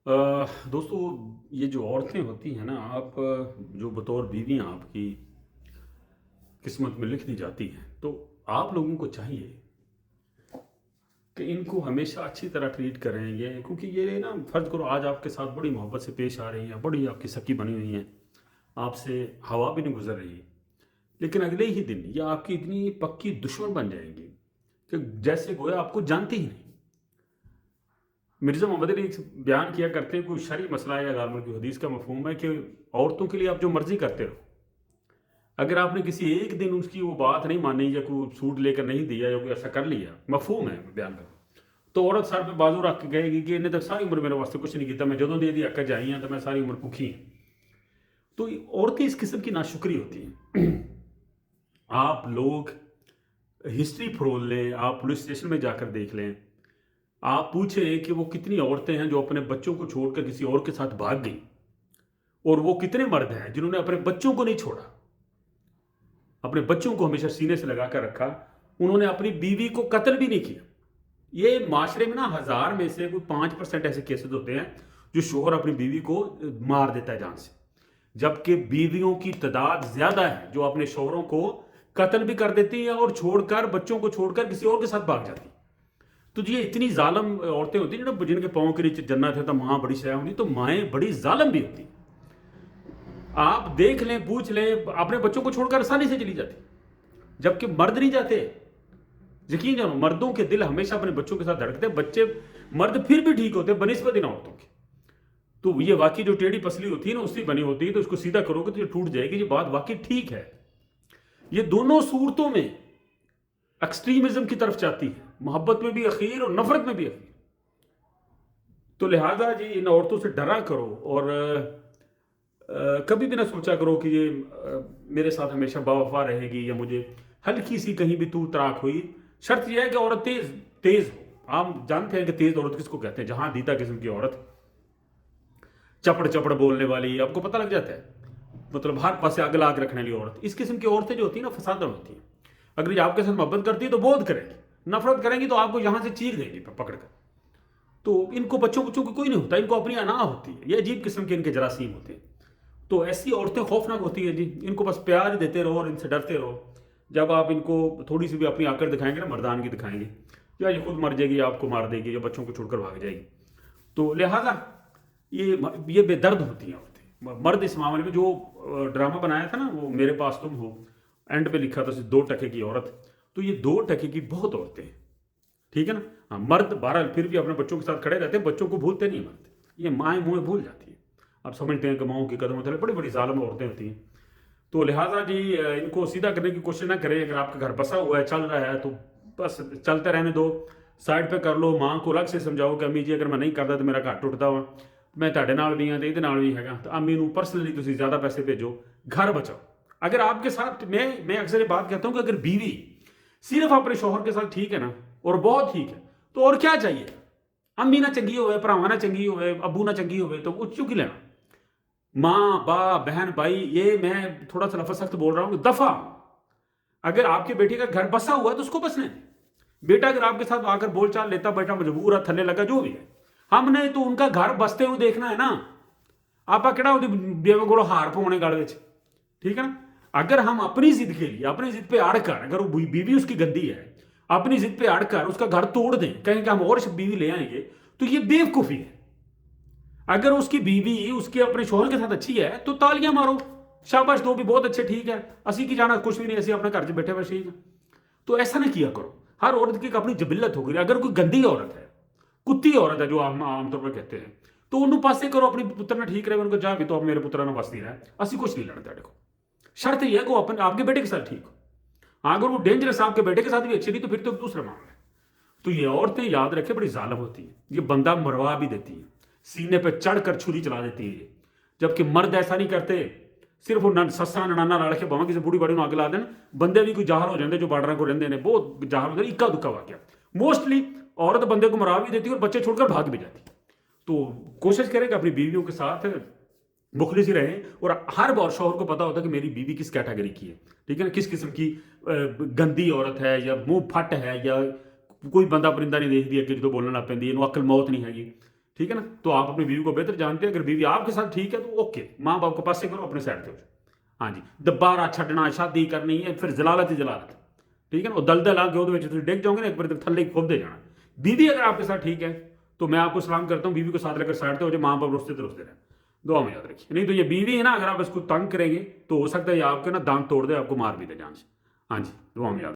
दोस्तों, ये जो औरतें होती हैं ना, आप जो बतौर बीवियाँ आपकी किस्मत में लिख दी जाती हैं, तो आप लोगों को चाहिए कि इनको हमेशा अच्छी तरह ट्रीट करें। ये क्योंकि ये ना, फ़र्ज़ करो आज आपके साथ बड़ी मोहब्बत से पेश आ रही हैं, बड़ी आपकी सखी बनी हुई हैं, आपसे हवा भी नहीं गुजर रही, लेकिन अगले ही दिन ये आपकी इतनी पक्की दुश्मन बन जाएंगी कि जैसे गोया आपको जानती ही नहीं। मिर्ज़ा मोहम्मद अली एक बयान किया करते हैं, कोई शरई मसला है या गालमन की हदीस का मफहूम है कि औरतों के लिए आप जो मर्ज़ी करते रहो, अगर आपने किसी एक दिन उसकी वो बात नहीं मानी या कोई सूट लेकर नहीं दिया या कोई ऐसा कर लिया, मफहूम है बयान का, तो औरत सर पे बाजू रख के कहेगी कि इन्हें तो सारी उम्र मेरे वास्ते कुछ नहीं किया, मैं जदों दे दी अक्का जाई हाँ तो मैं सारी उम्र भुखी हाँ। तो औरतें इस किस्म की नाशुक्री होती हैं। आप लोग हिस्ट्री फरोल लें, आप पुलिस स्टेशन में जाकर देख लें, आप पूछें कि वो कितनी औरतें हैं जो अपने बच्चों को छोड़कर किसी और के साथ भाग गई, और वो कितने मर्द हैं जिन्होंने अपने बच्चों को नहीं छोड़ा, अपने बच्चों को हमेशा सीने से लगा कर रखा, उन्होंने अपनी बीवी को कत्ल भी नहीं किया। ये माशरे में ना 1000 में से कोई 5% ऐसे केसेस होते हैं जो शोहर अपनी बीवी को मार देता है जान से, जबकि बीवियों की तादाद ज्यादा है जो अपने शोहरों को कत्ल भी कर देती है और छोड़कर, बच्चों को छोड़कर किसी और के साथ भाग जाती है। तो ये इतनी जालम औरतें होती हैं ना, जिनके पाँव के नीचे जन्नत है तो माँ बड़ी शय होती, तो माएँ बड़ी जालम भी होती। आप देख लें, पूछ लें, अपने बच्चों को छोड़कर आसानी से चली जाती, जबकि मर्द नहीं जाते। यकीन जानो, मर्दों के दिल हमेशा अपने बच्चों के साथ धड़कते हैं, बच्चे मर्द फिर भी ठीक होते हैं बनिस्बत इन औरतों के। तो ये वाकई जो टेढ़ी पसली होती है ना, उससे बनी होती है, तो उसको सीधा करोगे तो ये टूट जाएगी। ये बात वाकई ठीक है। ये दोनों सूरतों में एक्सट्रीमिज्म की तरफ जाती है, मोहब्बत में भी अखीर और नफरत में भी अखीर। तो लिहाजा जी, इन औरतों से डरा करो और कभी भी ना सोचा करो कि ये मेरे साथ हमेशा बावफा रहेगी या मुझे हल्की सी कहीं भी तू तराक हुई। शर्त यह है कि औरत तेज तेज हो। आप जानते हैं कि तेज औरत किसको कहते हैं? जहां दीदा किस्म की औरत, चपड़ चपड़ बोलने वाली, आपको पता लग जाता है, मतलब हर पासे आग लाग रखने वाली औरत। इस किस्म की औरतें जो होती है ना, फसादन होती है। अगर ये आपके साथ मोहब्बत करती है तो बोध करेगी, नफरत करेंगी तो आपको यहां से चीर देंगी पकड़कर। तो इनको बच्चों बच्चों को कोई नहीं होता, इनको अपनी अना होती है। ये अजीब किस्म के इनके जरासीम होते हैं। तो ऐसी औरतें खौफनाक होती हैं जी, इनको बस प्यार ही देते रहो और इनसे डरते रहो। जब आप इनको थोड़ी सी भी अपनी आकर दिखाएंगे ना, मर्दानगी दिखाएंगे, या ये खुद मर जाएगी, आपको मार देगी, या बच्चों को छोड़कर भाग जाएगी। तो लिहाजा ये बेदर्द होती हैं औरतें। मर्द इस मामले में जो ड्रामा बनाया था ना, वो मेरे पास तुम हो, एंड पे लिखा था 2 टके की औरत। तो ये 2 टके की बहुत औरतें हैं, ठीक है ना। हाँ, मर्द बहरहाल फिर भी अपने बच्चों के साथ खड़े रहते हैं, बच्चों को भूलते नहीं मर्द। ये माएँ मुँह भूल जाती है। आप समझते हैं कि माओं के कदम उतरे, बड़ी बड़ी जालिम औरतें होती हैं। तो लिहाजा जी, इनको सीधा करने की कोशिश ना करें। अगर आपका घर बसा हुआ है, चल रहा है, तो बस चलते रहने दो, साइड पे कर लो। माँ को अलग से समझाओ कि अम्मी जी, अगर मैं नहीं करता तो मेरा घर टुटता वा, मैं ਤੁਹਾਡੇ ਨਾਲ भी हाँ तो ਇਹਦੇ ਨਾਲ भी हैगा, तो अम्मी ਨੂੰ पर्सनली ਤੁਸੀਂ ज़्यादा पैसे भेजो, घर बचाओ। अगर आपके साथ, मैं अक्सर ये बात कहता हूँ कि अगर बीवी सिर्फ अपने शौहर के साथ ठीक है ना, और बहुत ठीक है, तो और क्या चाहिए? अम्मी ना चंगी होवे, भरावां ना चंगी होवे, अबू ना चंगी होवे, तो उस चुकी लेना। माँ, बा, बहन, भाई, ये मैं थोड़ा सा लफज सख्त बोल रहा हूँ, दफा। अगर आपके बेटे का घर बसा हुआ है तो उसको बसने। बेटा अगर आपके साथ आकर बोलचाल लेता, बेटा मजबूर है, थल्ले लगा, जो भी है, हमने तो उनका घर बसते हुए देखना है ना। आपा केड़ा उहदी बेवे कोलों हार पाने गल विच, ठीक है ना। अगर हम अपनी जिद के लिए, अपनी जिद पे अड़कर, अगर वो बीवी उसकी गंदी है, अपनी जिद पे अड़कर उसका घर तोड़ दें, कहें कि हम और बीवी ले आएंगे, तो ये बेवकूफी है। अगर उसकी बीवी उसके अपने शोहर के साथ अच्छी है तो तालियां मारो, शाबाश दो भी, बहुत अच्छे, ठीक है, असी की जाना कुछ भी नहीं, असी अपने घर च बैठे हुए ठीक है। तो ऐसा नहीं किया करो। हर औरत की एक अपनी जबिलत होगी। अगर कोई गंदी औरत है, कुत्ती औरत है, जो आमतौर पर कहते हैं, तो उन्होंने पासे करो, अपनी पुत्र ने ठीक रहे, उनको जा भी तो अब मेरे पुत्र ने वसती रहा, असी कुछ नहीं लड़ता। देखो, शर्त यह है कि अपने आपके बेटे के साथ ठीक हो। हाँ, अगर वो डेंजरस आपके बेटे के साथ भी अच्छी नहीं, तो फिर तो दूसरा मामला है। तो ये औरतें याद रखे, बड़ी जालिम होती है। ये बंदा मरवा भी देती है, सीने पे चढ़कर छुरी चला देती है। जबकि मर्द ऐसा नहीं करते। सिर्फ वो सस्सा ननाना लड़ के भावें किसी बूढ़ी बड़ी अग ला देन, बंदे भी कोई जाहर हो जाते जो बार्डर को रहते हैं, बहुत जाहर होते, इक्का दुक्का वाक्या। मोस्टली औरत बंदे को मरा भी देती है और बच्चे छोड़कर भाग भी जाती है। तो कोशिश करें कि अपनी बीवियों के साथ मुखलिस ही रहें, और हर बार शौहर को पता होता है कि मेरी बीवी किस कैटेगरी की है, ठीक है ना, किस किस्म की गंदी औरत है, या मुंह फट है, या कोई बंदा परिंदा नहीं देख दिया कि जो बोलना लग पैंदी, इन्हों अकल मौत नहीं हैगी, ठीक है ना। तो आप अपनी बीवी को बेहतर जानते हैं, अगर बीवी आपके साथ ठीक है तो ओके, माँ बाप को पासे करो, अपने साइड पे हो जाओ। हाँ जी, दोबारा छड्डना, शादी करनी है, फिर जलालत ही जलालत, ठीक है ना। और दलदल आ के ਉਹਦੇ ਵਿੱਚ ਤੁਸੀਂ ਡਿੱਗ ਜਾਓਗੇ ना, एक बार थल्ले ही खोदते जाना। बीवी अगर आपके साथ ठीक है तो मैं आपको सलाम करता हूँ, बीवी को साथ लेकर साइड पे हो जाए, माँ बाप रोस्ते रहे, दुआ में याद रखिए। नहीं तो ये बीवी है ना, अगर आप इसको तंग करेंगे तो हो सकता है ये आपके ना दांत तोड़ दे, आपको मार भी दे जान से। हाँ जी, दुआ में याद